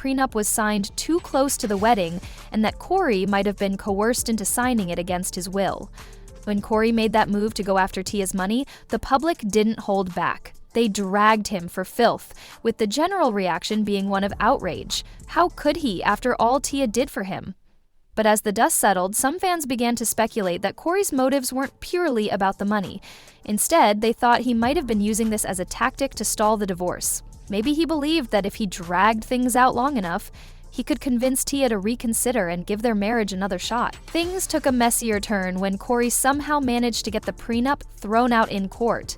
prenup was signed too close to the wedding and that Cory might have been coerced into signing it against his will. When Cory made that move to go after Tia's money, the public didn't hold back. They dragged him for filth, with the general reaction being one of outrage. How could he, after all Tia did for him? But as the dust settled, some fans began to speculate that Cory's motives weren't purely about the money. Instead, they thought he might have been using this as a tactic to stall the divorce. Maybe he believed that if he dragged things out long enough, he could convince Tia to reconsider and give their marriage another shot. Things took a messier turn when Cory somehow managed to get the prenup thrown out in court.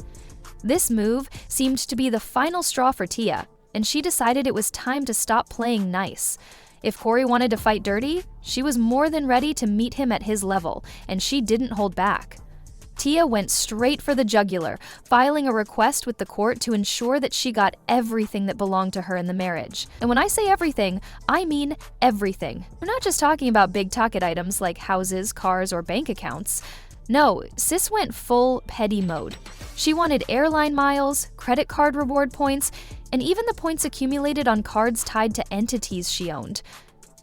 This move seemed to be the final straw for Tia, and she decided it was time to stop playing nice. If Cory wanted to fight dirty, she was more than ready to meet him at his level, and she didn't hold back. Tia went straight for the jugular, filing a request with the court to ensure that she got everything that belonged to her in the marriage. And when I say everything, I mean everything. We're not just talking about big-ticket items like houses, cars, or bank accounts. No, sis went full petty mode. She wanted airline miles, credit card reward points, and even the points accumulated on cards tied to entities she owned.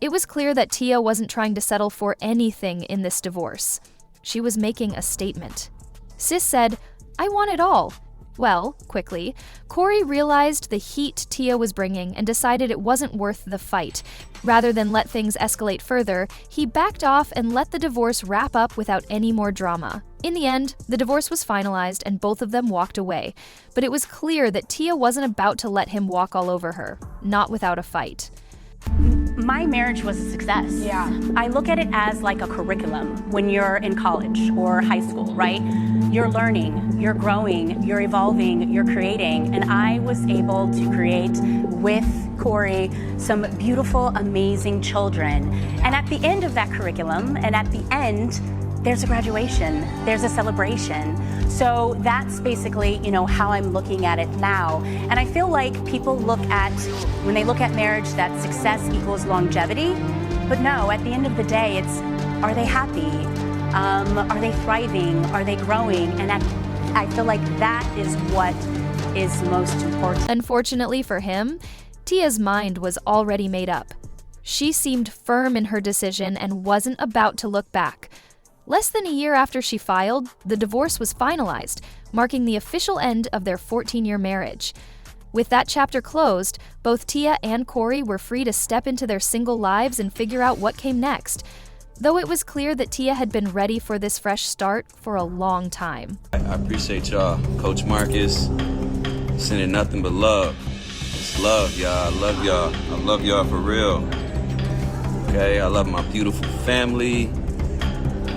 It was clear that Tia wasn't trying to settle for anything in this divorce. She was making a statement. Sis said, "I want it all." Well, quickly, Cory realized the heat Tia was bringing and decided it wasn't worth the fight. Rather than let things escalate further, he backed off and let the divorce wrap up without any more drama. In the end, the divorce was finalized and both of them walked away. But it was clear that Tia wasn't about to let him walk all over her, not without a fight. My marriage was a success. Yeah. I look at it as like a curriculum when you're in college or high school, right? You're learning, you're growing, you're evolving, you're creating, and I was able to create with Cory some beautiful, amazing children. And at the end of that curriculum, and at the end, there's a graduation, there's a celebration. So that's basically, how I'm looking at it now. And I feel like people when they look at marriage, that success equals longevity. But no, at the end of the day, it's, are they happy? Are they thriving? Are they growing? And I feel like that is what is most important. Unfortunately for him, Tia's mind was already made up. She seemed firm in her decision and wasn't about to look back. Less than a year after she filed, the divorce was finalized, marking the official end of their 14-year marriage. With that chapter closed, both Tia and Cory were free to step into their single lives and figure out what came next, though it was clear that Tia had been ready for this fresh start for a long time. I appreciate y'all. Coach Marcus, sending nothing but love. It's love, y'all. I love y'all. I love y'all for real. Okay, I love my beautiful family.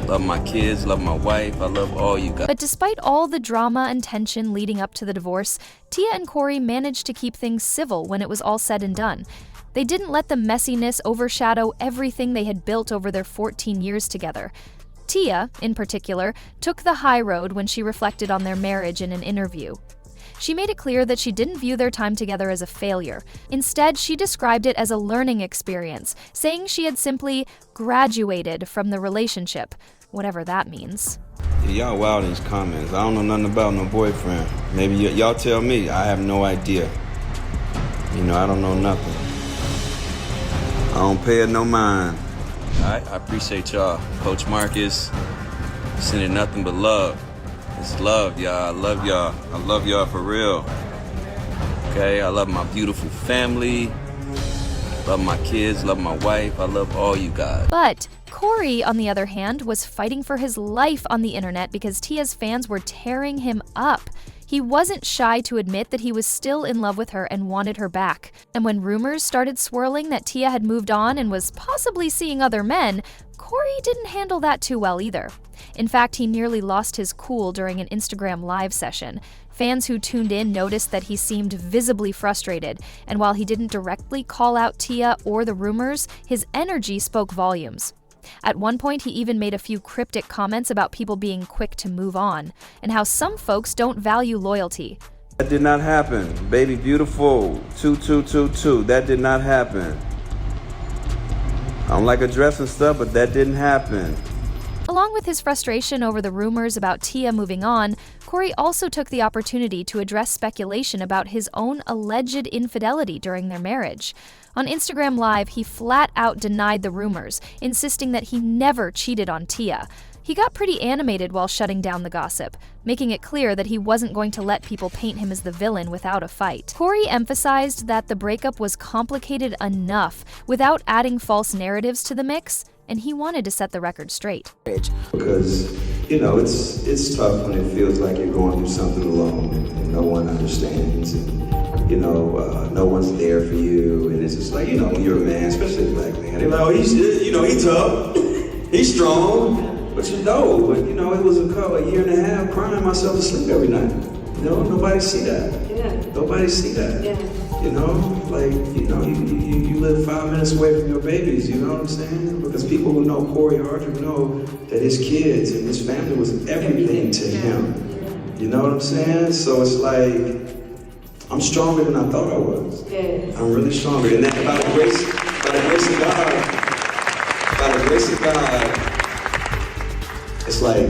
Love my kids, love my wife, I love all you guys. But despite all the drama and tension leading up to the divorce, Tia and Cory managed to keep things civil when it was all said and done. They didn't let the messiness overshadow everything they had built over their 14 years together. Tia, in particular, took the high road when she reflected on their marriage in an interview. She made it clear that she didn't view their time together as a failure. Instead, she described it as a learning experience, saying she had simply graduated from the relationship, whatever that means. Y'all wild in these comments. I don't know nothing about no boyfriend. Maybe y'all tell me. I have no idea. I don't know nothing. I don't pay it no mind. I appreciate y'all. Coach Marcus, sending nothing but love. It's love, y'all. I love y'all. I love y'all for real. Okay, I love my beautiful family. Love my kids, love my wife. I love all you guys. But Cory, on the other hand, was fighting for his life on the internet because Tia's fans were tearing him up. He wasn't shy to admit that he was still in love with her and wanted her back. And when rumors started swirling that Tia had moved on and was possibly seeing other men, Cory didn't handle that too well either. In fact, he nearly lost his cool during an Instagram live session. Fans who tuned in noticed that he seemed visibly frustrated, and while he didn't directly call out Tia or the rumors, his energy spoke volumes. At one point, he even made a few cryptic comments about people being quick to move on, and how some folks don't value loyalty. That did not happen. Baby beautiful, 2222, that did not happen. I don't like a dress and stuff, but that didn't happen. Along with his frustration over the rumors about Tia moving on, Cory also took the opportunity to address speculation about his own alleged infidelity during their marriage. On Instagram Live, he flat out denied the rumors, insisting that he never cheated on Tia. He got pretty animated while shutting down the gossip, making it clear that he wasn't going to let people paint him as the villain without a fight. Cory emphasized that the breakup was complicated enough without adding false narratives to the mix, and he wanted to set the record straight. Because, it's tough when it feels like you're going through something alone and no one understands and, no one's there for you. And it's just like, when you're a man, especially a black man, they're like, oh, he's tough, he's strong. But it was a year and a half crying myself to sleep every night. Nobody see that. Yeah. Nobody see that. Yeah. You live 5 minutes away from your babies, you know what I'm saying? Because people who know Cory Hardrict know that his kids and his family was everything to him. You know what I'm saying? So it's like, I'm stronger than I thought I was. Yes. I'm really stronger. And that by the grace of God, it's like,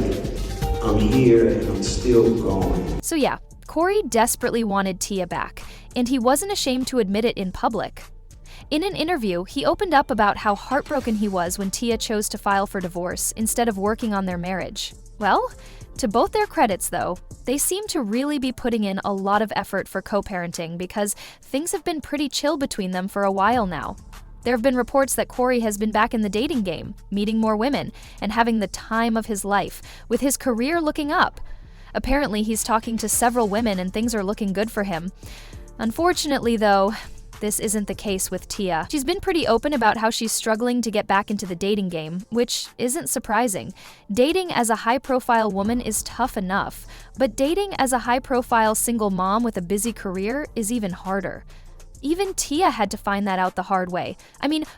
I'm here and I'm still going. So yeah, Cory desperately wanted Tia back, and he wasn't ashamed to admit it in public. In an interview, he opened up about how heartbroken he was when Tia chose to file for divorce instead of working on their marriage. Well, to both their credits though, they seem to really be putting in a lot of effort for co-parenting because things have been pretty chill between them for a while now. There have been reports that Cory has been back in the dating game, meeting more women, and having the time of his life, with his career looking up. Apparently, he's talking to several women and things are looking good for him. Unfortunately, though, this isn't the case with Tia. She's been pretty open about how she's struggling to get back into the dating game, which isn't surprising. Dating as a high-profile woman is tough enough, but dating as a high-profile single mom with a busy career is even harder. Even Tia had to find that out the hard way.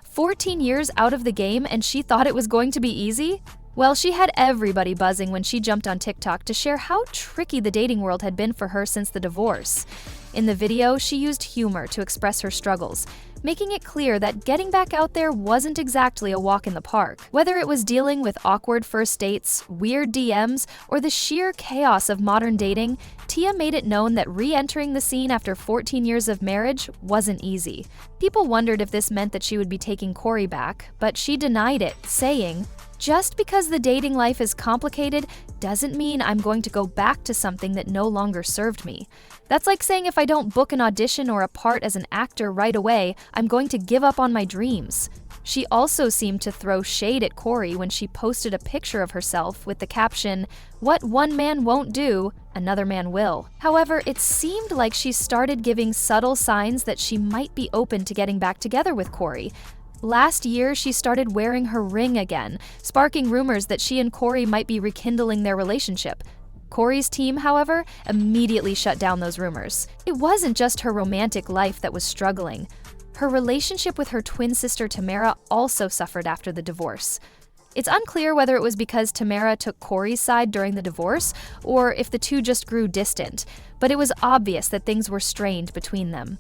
14 years out of the game and she thought it was going to be easy? Well, she had everybody buzzing when she jumped on TikTok to share how tricky the dating world had been for her since the divorce. In the video, she used humor to express her struggles, making it clear that getting back out there wasn't exactly a walk in the park. Whether it was dealing with awkward first dates, weird DMs, or the sheer chaos of modern dating, Tia made it known that re-entering the scene after 14 years of marriage wasn't easy. People wondered if this meant that she would be taking Cory back, but she denied it, saying, "Just because the dating life is complicated doesn't mean I'm going to go back to something that no longer served me. That's like saying if I don't book an audition or a part as an actor right away, I'm going to give up on my dreams." She also seemed to throw shade at Cory when she posted a picture of herself with the caption, "What one man won't do, another man will." However, it seemed like she started giving subtle signs that she might be open to getting back together with Cory. Last year, she started wearing her ring again, sparking rumors that she and Cory might be rekindling their relationship. Cory's team, however, immediately shut down those rumors. It wasn't just her romantic life that was struggling. Her relationship with her twin sister Tamara also suffered after the divorce. It's unclear whether it was because Tamara took Cory's side during the divorce or if the two just grew distant, but it was obvious that things were strained between them.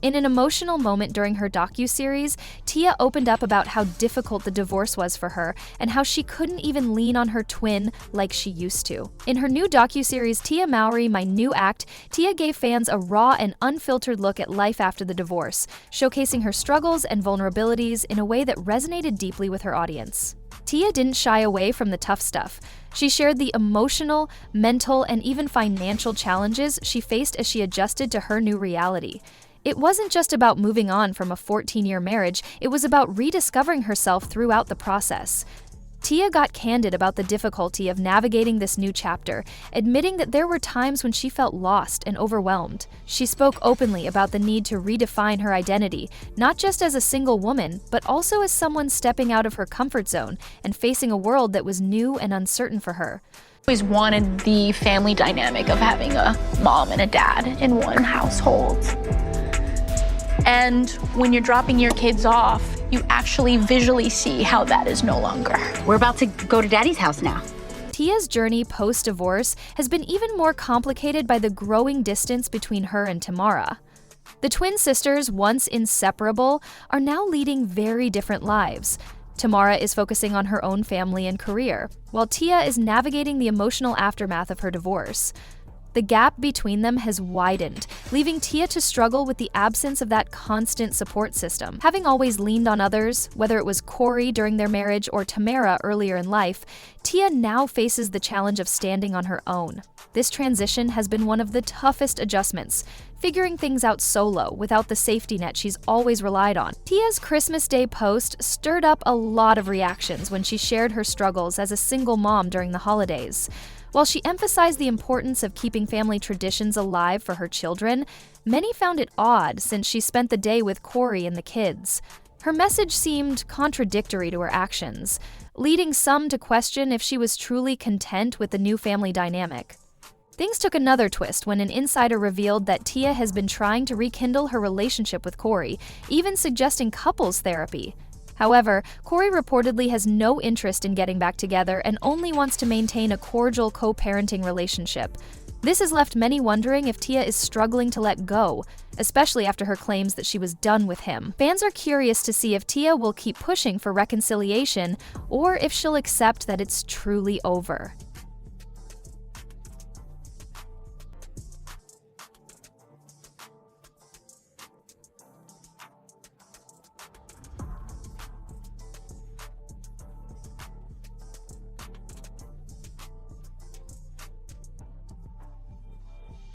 In an emotional moment during her docuseries, Tia opened up about how difficult the divorce was for her and how she couldn't even lean on her twin like she used to. In her new docuseries, Tia Mowry, My New Act, Tia gave fans a raw and unfiltered look at life after the divorce, showcasing her struggles and vulnerabilities in a way that resonated deeply with her audience. Tia didn't shy away from the tough stuff. She shared the emotional, mental, and even financial challenges she faced as she adjusted to her new reality. It wasn't just about moving on from a 14-year marriage, it was about rediscovering herself throughout the process. Tia got candid about the difficulty of navigating this new chapter, admitting that there were times when she felt lost and overwhelmed. She spoke openly about the need to redefine her identity, not just as a single woman, but also as someone stepping out of her comfort zone and facing a world that was new and uncertain for her. Always wanted the family dynamic of having a mom and a dad in one household. And when you're dropping your kids off, you actually visually see how that is no longer. We're about to go to Daddy's house now. Tia's journey post-divorce has been even more complicated by the growing distance between her and Tamara. The twin sisters, once inseparable, are now leading very different lives. Tamara is focusing on her own family and career, while Tia is navigating the emotional aftermath of her divorce. The gap between them has widened, leaving Tia to struggle with the absence of that constant support system. Having always leaned on others, whether it was Cory during their marriage or Tamara earlier in life, Tia now faces the challenge of standing on her own. This transition has been one of the toughest adjustments, figuring things out solo without the safety net she's always relied on. Tia's Christmas Day post stirred up a lot of reactions when she shared her struggles as a single mom during the holidays. While she emphasized the importance of keeping family traditions alive for her children, many found it odd since she spent the day with Cory and the kids. Her message seemed contradictory to her actions, leading some to question if she was truly content with the new family dynamic. Things took another twist when an insider revealed that Tia has been trying to rekindle her relationship with Cory, even suggesting couples therapy. However, Cory reportedly has no interest in getting back together and only wants to maintain a cordial co-parenting relationship. This has left many wondering if Tia is struggling to let go, especially after her claims that she was done with him. Fans are curious to see if Tia will keep pushing for reconciliation or if she'll accept that it's truly over.